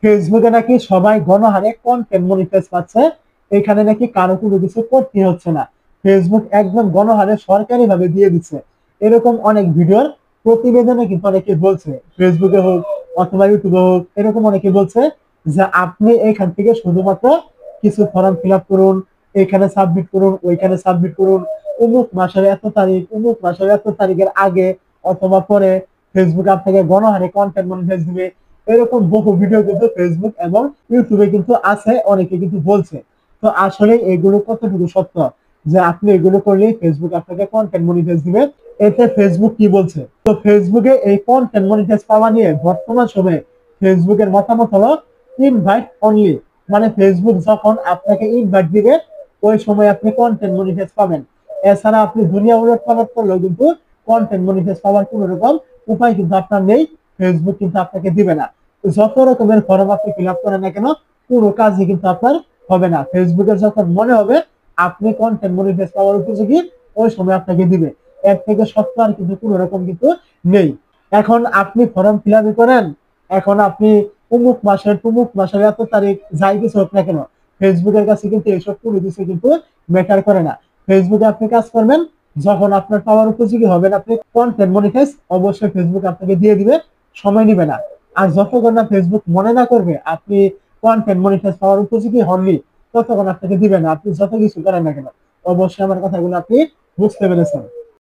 ফেসবুকে নাকি সবাই গণহারে কন্টেন্ট মনিটাইজ পাচ্ছে, এখানে নাকি কারো কোনো কিছু করতে হচ্ছে না, ফেসবুক একদম গণহারে সরকারি ভাবে দিয়ে দিচ্ছে। এরকম অনেক ভিডিওর প্রতিবেদনে কিন্তু অনেকে বলছে, ফেসবুকে হোক অথবা ইউটিউবে হোক, এরকম অনেকে বলছে যে আপনি এখান থেকে শুধুমাত্র কিছু ফর্ম ফিল আপ করুন, এখানে সাবমিট করুন, ওইখানে সাবমিট করুন, অমুক মাসের এত তারিখ, অমুক মাসের এত তারিখের আগে অথবা পরে ফেসবুক আপনাকে গণহারে কন্টেন্ট মনিটাইজ দিবে। এরকম বহু ভিডিও কিন্তু ফেসবুক এবং ইউটিউবে কিন্তু আছে, অনেকে কিন্তু বলছে। তো আসলে এগুলো কতটুকু সত্য যে আপনি এগুলো করলেই ফেসবুক আপনাকে কন্টেন্ট মনিটাইজ দিবে? এতে ফেসবুক কি বলছে? তো ফেসবুকে এই কন্টেন্ট মনিটাইজ পাওয়া নিয়ে বর্তমান সময়ে ফেসবুকের মতামত হলো ইনভাইট অনলি। মানে ফেসবুক যখন আপনাকে ইনভাইট দিবে ওই সময় আপনি কন্টেন্ট মনিটাইজ পাবেন। এছাড়া আপনি দুনিয়া উলট পালট করলেও কিন্তু কন্টেন্ট মনিটাইজ পাওয়ার কোন রকম উপায় কিন্তু আপনার নেই, ফেসবুক কিন্তু আপনাকে দিবে না। যত রকমের ফর্ম আপনি ফিল আপ করেন না কেন, কোনো কাজই কিন্তু আপনার হবে না। ফেসবুকের যখন মনে হবে আপনি কন্টেন্ট মনিটাইজ পাওয়ার উপযোগী, ওই সময় আপনাকে দিবে। এর থেকে সত্য আর কিন্তু কোনো রকম কিন্তু নেই। এখন আপনি ফর্ম ফিল আপ করেন, এখন আপনি অমুক মাসের তমুক মাসের এত তারিখ যাই কিছু হোক না কেন, ফেসবুকের কাছে কিন্তু এইসব কোনো কিছু কিন্তু ম্যাটার করে না। ফেসবুকে আপনি কাজ করবেন, যখন আপনার পাওয়ার উপযোগী হবেন আপনি কন্টেন্ট মনিটাইজ, অবশ্যই ফেসবুক আপনাকে দিয়ে দিবে, সময় নিবে না। আর যতক্ষণ না ফেসবুক মনে না করবে আপনি কন্টেন্ট মনিটাইজ পাওয়ার উপযোগী হননি, ততক্ষণ আপনাকে দিবে না, আপনি যত কিছু করেন না কেন। অবশ্যই আমার কথাগুলো আপনি বুঝতে পেরেছেন।